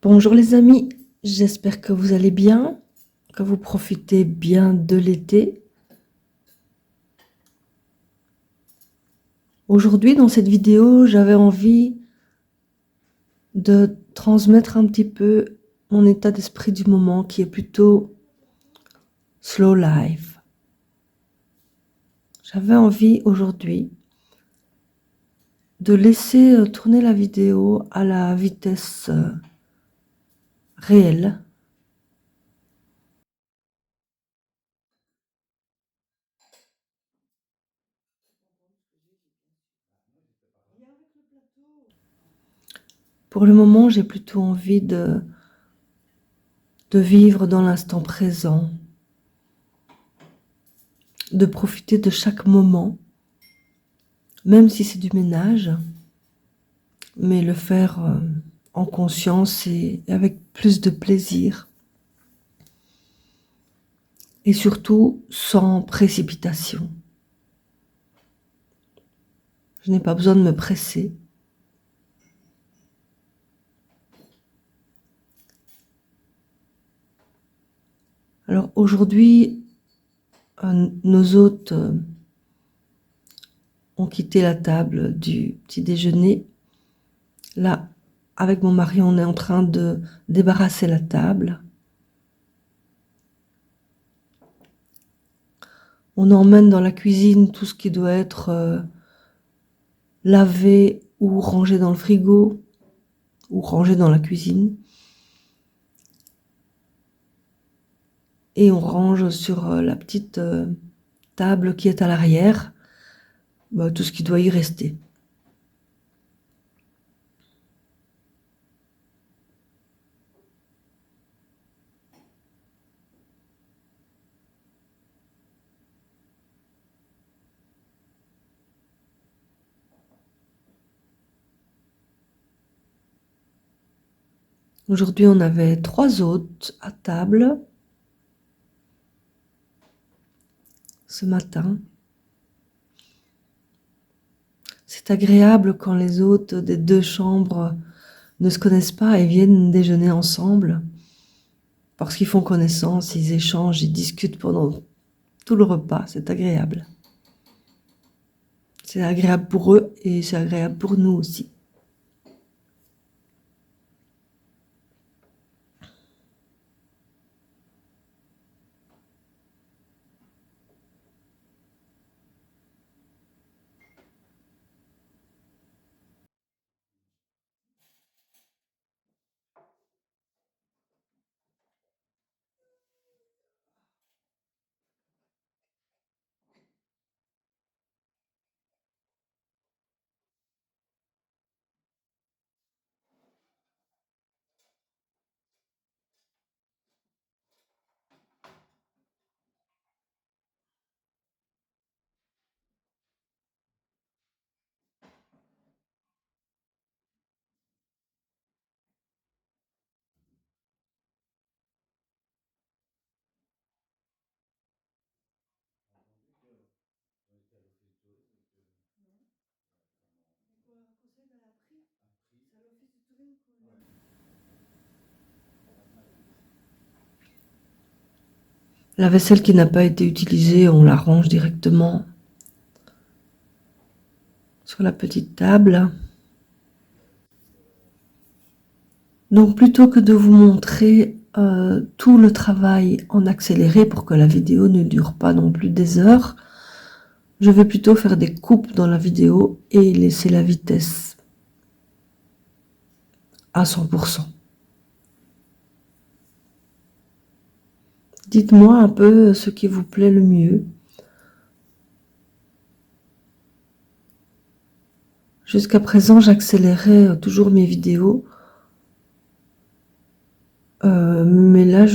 Bonjour les amis, j'espère que vous allez bien, que vous profitez bien de l'été. Aujourd'hui, dans cette vidéo, j'avais envie de transmettre un petit peu mon état d'esprit du moment qui est plutôt slow life. J'avais envie aujourd'hui de laisser tourner la vidéo à la vitesse réelle. Pour le moment, j'ai plutôt envie de vivre dans l'instant présent, de profiter de chaque moment, même si c'est du ménage, mais le faire en conscience et avec plus de plaisir. Et surtout, sans précipitation. Je n'ai pas besoin de me presser. Alors aujourd'hui, nos hôtes ont quitté la table du petit déjeuner. Là, avec mon mari, on est en train de débarrasser la table. On emmène dans la cuisine tout ce qui doit être lavé ou rangé dans le frigo ou rangé dans la cuisine. Et on range sur la petite table qui est à l'arrière tout ce qui doit y rester. Aujourd'hui, on avait 3 hôtes à table ce matin. C'est agréable quand les hôtes des 2 chambres ne se connaissent pas et viennent déjeuner ensemble parce qu'ils font connaissance, ils échangent, ils discutent pendant tout le repas. C'est agréable. C'est agréable pour eux et c'est agréable pour nous aussi. La vaisselle qui n'a pas été utilisée, on la range directement sur la petite table. Donc plutôt que de vous montrer tout le travail en accéléré pour que la vidéo ne dure pas non plus des heures, je vais plutôt faire des coupes dans la vidéo et laisser la vitesse à 100%. Dites-moi un peu ce qui vous plaît le mieux. Jusqu'à présent, j'accélérais toujours mes vidéos. Mais là,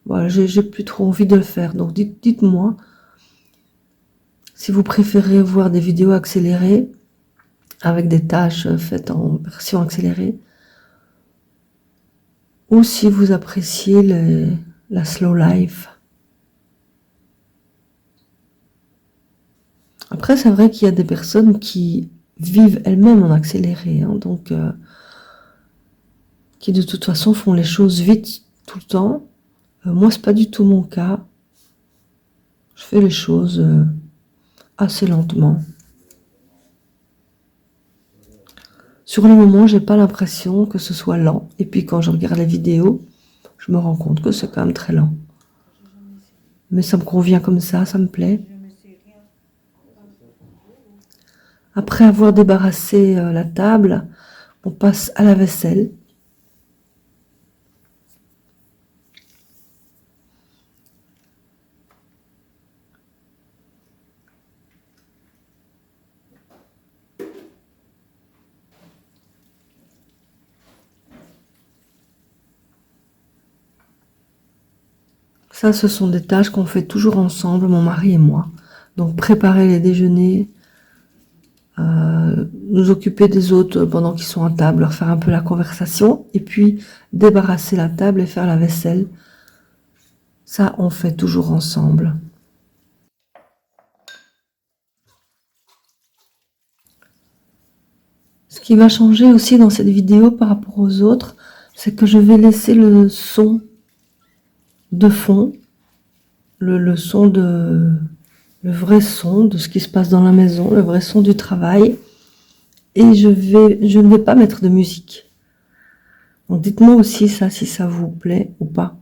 voilà, j'ai plus trop envie de le faire. Donc dites-moi si vous préférez voir des vidéos accélérées avec des tâches faites en version accélérée ou si vous appréciez la slow life. Après, c'est vrai qu'il y a des personnes qui vivent elles-mêmes en accéléré, hein, donc qui de toute façon font les choses vite tout le temps. Moi, c'est pas du tout mon cas. Je fais les choses assez lentement. Sur le moment, j'ai pas l'impression que ce soit lent. Et puis quand je regarde les vidéos, je me rends compte que c'est quand même très lent. Mais ça me convient comme ça me plaît. Après avoir débarrassé la table, on passe à la vaisselle. Ça, ce sont des tâches qu'on fait toujours ensemble, mon mari et moi. Donc préparer les déjeuners, nous occuper des autres pendant qu'ils sont à table, leur faire un peu la conversation, et puis débarrasser la table et faire la vaisselle. Ça, on fait toujours ensemble. Ce qui va changer aussi dans cette vidéo par rapport aux autres, c'est que je vais laisser le son de fond, le son le vrai son de ce qui se passe dans la maison, le vrai son du travail, et je ne vais pas mettre de musique. Donc dites-moi aussi ça, si ça vous plaît ou pas.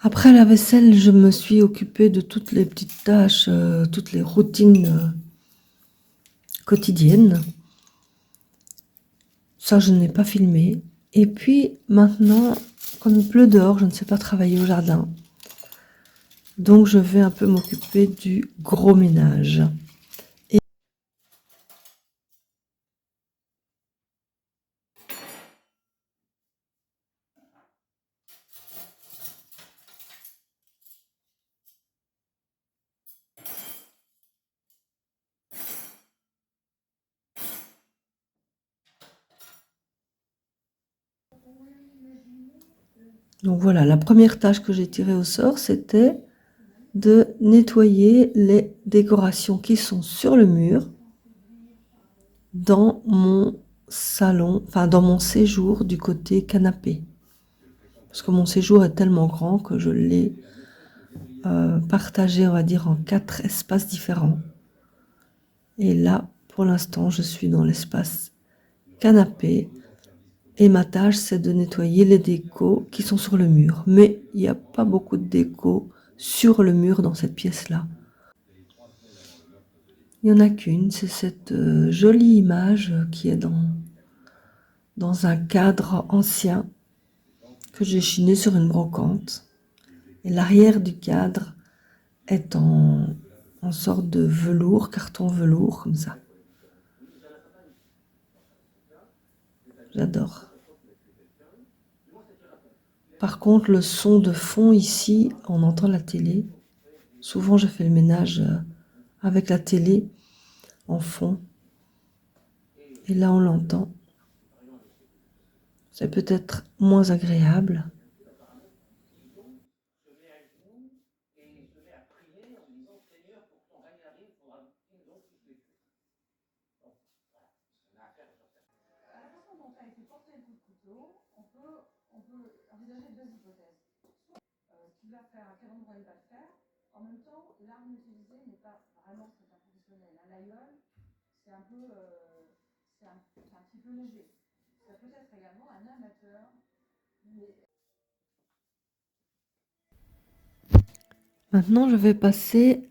Après la vaisselle, je me suis occupée de toutes les petites tâches, toutes les routines quotidiennes. Ça, je n'ai pas filmé. Et puis maintenant, comme il pleut dehors, je ne sais pas travailler au jardin. Donc je vais un peu m'occuper du gros ménage. Donc voilà, la première tâche que j'ai tirée au sort, c'était de nettoyer les décorations qui sont sur le mur dans mon salon, enfin dans mon séjour du côté canapé. Parce que mon séjour est tellement grand que je l'ai partagé, on va dire, en 4 espaces différents. Et là, pour l'instant, je suis dans l'espace canapé. Et ma tâche, c'est de nettoyer les décos qui sont sur le mur. Mais il n'y a pas beaucoup de décos sur le mur dans cette pièce-là. Il n'y en a qu'une, c'est cette jolie image qui est dans un cadre ancien que j'ai chiné sur une brocante. Et l'arrière du cadre est en sorte de velours, carton velours, comme ça. J'adore. Par contre, le son de fond ici, on entend la télé. Souvent, je fais le ménage avec la télé en fond. Et là, on l'entend. C'est peut-être moins agréable. porter un coup de couteau, on peut envisager deux hypothèses. Qui va faire, à quel endroit il va le faire. En même temps, l'arme utilisée n'est pas vraiment très professionnelle. Un l'aïeul, c'est un peu, c'est un petit peu léger. Ça peut être également un amateur, mais Maintenant, je vais passer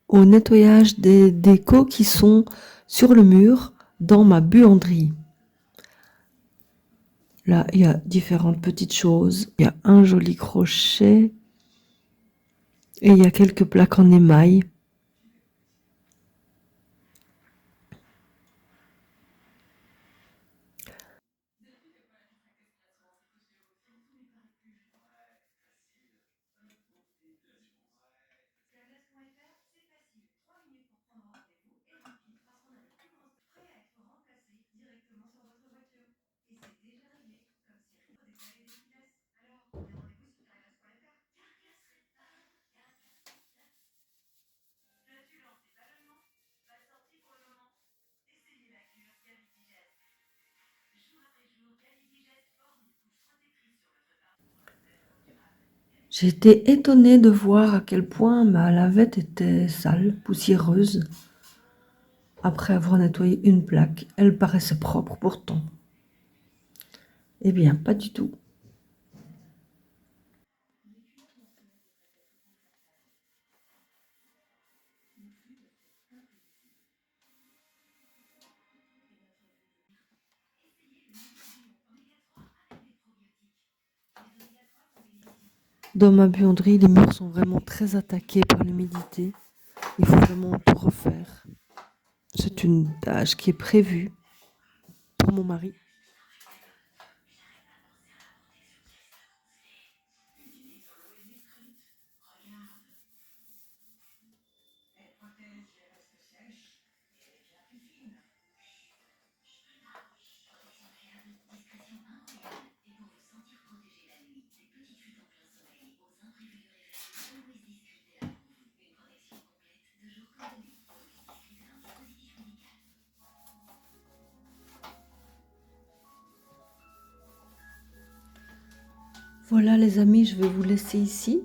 au nettoyage des décos qui sont sur le mur dans ma buanderie. Là, il y a différentes petites choses. Il y a un joli crochet et il y a quelques plaques en émail. J'ai été étonnée de voir à quel point ma lavette était sale, poussiéreuse. Après avoir nettoyé une plaque, elle paraissait propre pourtant. Eh bien, pas du tout. Dans ma buanderie, les murs sont vraiment très attaqués par l'humidité. Il faut vraiment tout refaire. C'est une tâche qui est prévue pour mon mari. Voilà les amis, je vais vous laisser ici.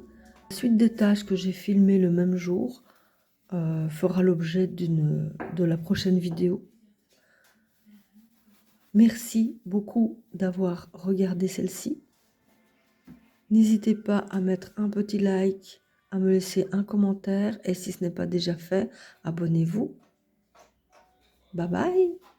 La suite des tâches que j'ai filmées le même jour fera l'objet de la prochaine vidéo. Merci beaucoup d'avoir regardé celle-ci. N'hésitez pas à mettre un petit like, à me laisser un commentaire et si ce n'est pas déjà fait, abonnez-vous. Bye bye!